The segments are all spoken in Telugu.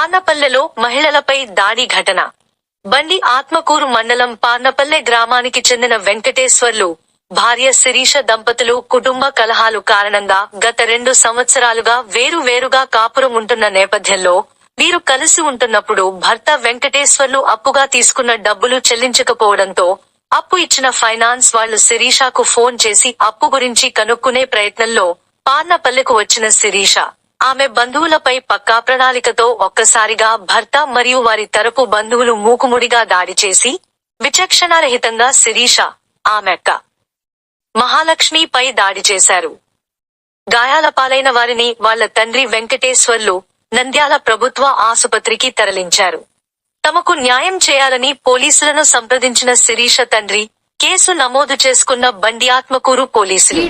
పార్నపల్లెలో మహిళలపై దాడి ఘటన. బండి ఆత్మకూరు మండలం పార్నపల్లె గ్రామానికి చెందిన వెంకటేశ్వర్లు, భార్య శిరీష దంపతులు కుటుంబ కలహాలు కారణంగా గత 2 సంవత్సరాలుగా వేరువేరుగా కాపురం ఉంటున్న నేపథ్యంలో వీరు కలిసి ఉంటున్నప్పుడు భర్త వెంకటేశ్వర్లు అప్పుగా తీసుకున్న డబ్బులు చెల్లించకపోవడంతో అప్పు ఇచ్చిన ఫైనాన్స్ వాళ్లు శిరీషకు ఫోన్ చేసి అప్పు గురించి కనుక్కునే ప్రయత్నంలో పార్నపల్లెకు వచ్చిన శిరీష, ఆమె బంధువులపై పక్కా ప్రణాళికతో ఒక్కసారిగా భర్త మరియు వారి తరపు బంధువులు మూకుముడిగా దాడి చేసి విచక్షణారహితంగా శిరీష, ఆమె అక్క మహాలక్ష్మిపై దాడి చేశారు. గాయాల పాలైన వారిని వాళ్ల తండ్రి వెంకటేశ్వర్లు నంద్యాల ప్రభుత్వ ఆసుపత్రికి తరలించారు. తమకు న్యాయం చేయాలని పోలీసులను సంప్రదించిన శిరీష తండ్రి కేసు నమోదు చేసుకున్న బండి ఆత్మకూరు పోలీసులు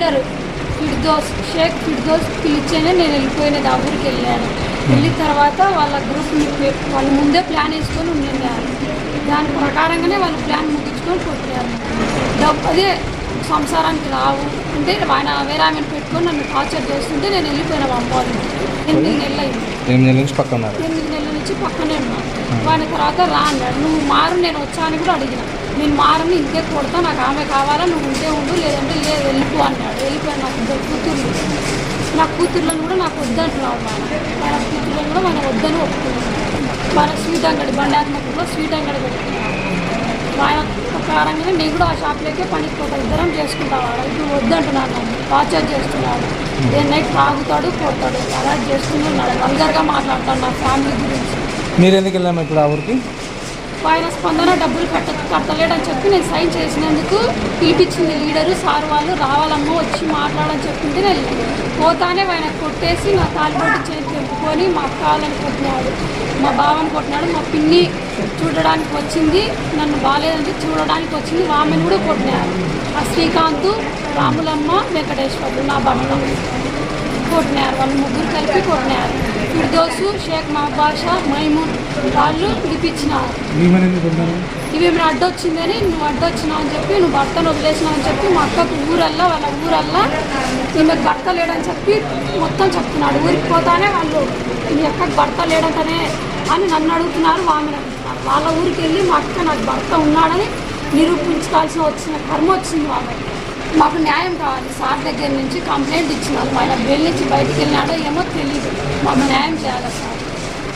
షేక్ ఫిర్దోస్ పిలిచేనే నేను వెళ్ళిపోయినది. ఆ ఊరికి వెళ్ళాను. వెళ్ళిన తర్వాత వాళ్ళ గ్రూప్ వాళ్ళు ముందే ప్లాన్ వేసుకొని ఉండినారు. దాని ప్రకారంగానే వాళ్ళు ప్లాన్ ముగించుకొని కొట్టారు. అదే సంసారానికి రావు అంటే ఆయన వేరే ఆమెను పెట్టుకొని నన్ను టార్చర్ చేస్తుంటే నేను వెళ్ళిపోయినా అమ్మాయి 8 నెలలు అయింది. 8 నెలల నుంచి పక్కనే ఉన్నాను. ఆయన తర్వాత రా అన్నాడు. నువ్వు మారు, నేను వచ్చాను కూడా అడిగిన. నేను మారని ఇంకే కొడతా, నాకు ఆమె కావాలా, నువ్వు ఉంటే ఉండు, లేదంటే లేదు వెళ్ళిపో అన్నాడు. వెళ్ళిపోయాను. నాకు 2 కూతుర్లు. నా కూతుర్లను కూడా నాకు వద్దంటున్నాడు. మన కూతుర్లను కూడా మనం వద్దని ఒప్పుకున్నాను. మన స్వీట్ అంగడి బండాత్మకంలో స్వీట్ అంగడి పెట్టుకున్నాను. ఆయన ప్రకారంగానే నేను కూడా ఆ షాప్లోకే పనికి పోతాను. ఇద్దరం చేసుకుంటావాడు. ఇప్పుడు వద్దంటున్నాను. నన్ను టార్చర్ చేస్తున్నాడు. డే నైట్ తాగుతాడు, కొడతాడు, అలా చేస్తున్నాడు. వల్గర్గా మాట్లాడతాడు నా ఫ్యామిలీ గురించి. మీరు ఎందుకు వెళ్ళాము ఇప్పుడు ఆ ఊరికి? ఆయన స్పందన డబ్బులు కట్టలేడని చెప్పి నేను సైన్ చేసినందుకు పిలిపించింది లీడరు సార్ వాళ్ళు. రావాలమ్మో వచ్చి మాట్లాడని చెప్పింటే నేను పోతానే ఆయన కొట్టేసి నా తాలిబొట్టు చేతి తెంపుకొని మా అక్క వాళ్ళని కొట్టినాడు, మా బావని కొట్టినాడు. మా పిన్ని చూడడానికి వచ్చింది, నన్ను బాగాలేదంటే చూడడానికి వచ్చింది, ఆమెను కూడా కొట్టినాడు. ఆ శ్రీకాంత్, రాములమ్మ, వెంకటేశ్వర్లు నా భర్త కొట్టినారు. వాళ్ళు ముగ్గురు కలిపి కొట్టినారు. ఫిర్దోసు, షేక్ మహబాషా, మైమూన్ వాళ్ళు పిలిపించినారు. ఇవేమి అడ్డొచ్చిందని, నువ్వు అడ్డొచ్చినావు అని చెప్పి, నువ్వు భర్తను వదిలేసినావు అని చెప్పి మా అక్కకు వాళ్ళ ఊరల్లా ఈమెకు భర్త లేడని చెప్పి మొత్తం చెప్తున్నాడు. ఊరికి పోతానే వాళ్ళు మీ అక్కకు భర్త లేడంటనే అని నన్ను అడుగుతున్నారు, ఆమెను అడుగుతున్నారు. వాళ్ళ ఊరికి వెళ్ళి మా అక్క నాకు భర్త ఉన్నాడని నిరూపించుకోవాల్సిన కర్మ వచ్చింది. వాళ్ళకి మాకు న్యాయం కావాలి. సార్ దగ్గర నుంచి కంప్లైంట్ ఇచ్చినారు. ఆయన బెయిల్ నుంచి బయటికి వెళ్ళినాడో ఏమో తెలియదు. మాకు న్యాయం చేయాలి సార్.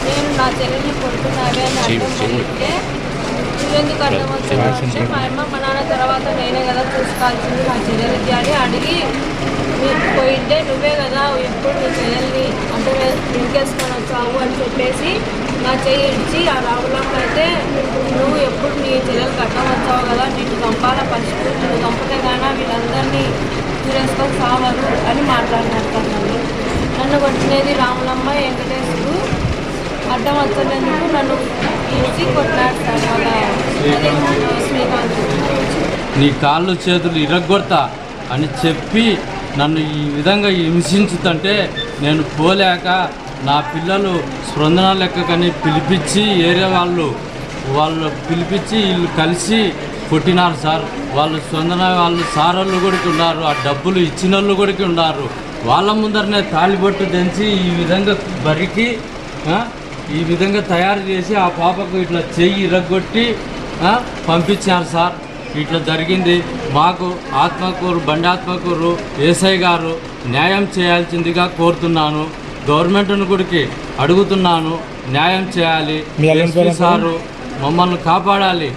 నేను నా చెల్లెల్ని కొడుతున్నావే అని అర్థం పడితే నువ్వెందుకు అర్థం వచ్చావు అంటే, మా అమ్మ మా నాన్న తర్వాత నేనే కదా చూసుకోవాల్సింది నా చెల్లెలకి అని అడిగి, నీకు పోయింటే నువ్వే కదా ఎప్పుడు నీ చెల్లెల్ని అంటే ఇంకేసుకొని వచ్చావు అని చెప్పేసి నా చెయ్యి ఇచ్చి, ఆ రావులమ్మ అయితే నువ్వు ఎప్పుడు నీ చెల్లెలు కట్టం వచ్చావు కదా, నీకు చంపాల ఫస్ట్, నువ్వు చంపితే కానీ వీళ్ళందరినీ చూరేసుకొని సావరు అని మాట్లాడినట్టు. నన్ను కొట్టినది రాములమ్మ, వెంకటేశ్వరు అడ్డం వచ్చేందుకు నన్ను ఇచ్చి కొట్లాడు సార్. శ్రీకాంత్ నీ కాళ్ళు చేతులు ఇరగొడతా అని చెప్పి నన్ను ఈ విధంగా హింసించుతుంటే నేను పోలేక నా పిల్లలు స్పందన లెక్కకని పిలిపించి ఏరియా వాళ్ళు పిలిపించి వీళ్ళు కలిసి కొట్టినారు సార్. వాళ్ళు స్పందన వాళ్ళు సారోళ్ళు కూడా ఉన్నారు, ఆ డబ్బులు ఇచ్చిన వాళ్ళు కూడా ఉన్నారు. వాళ్ళ ముందరనే తాళిబొట్టు దంచి ఈ విధంగా బరికి ఈ విధంగా తయారు చేసి ఆ పాపకు ఇట్లా చెయ్యి ఇరగొట్టి పంపించారు సార్. ఇట్లా జరిగింది. మాకు ఆత్మకూరు బండి ఆత్మకూరు ఏసఐ గారు న్యాయం చేయాల్సిందిగా కోరుతున్నాను. గవర్నమెంట్ను గుడికి అడుగుతున్నాను, న్యాయం చేయాలి. సారు మమ్మల్ని కాపాడాలి.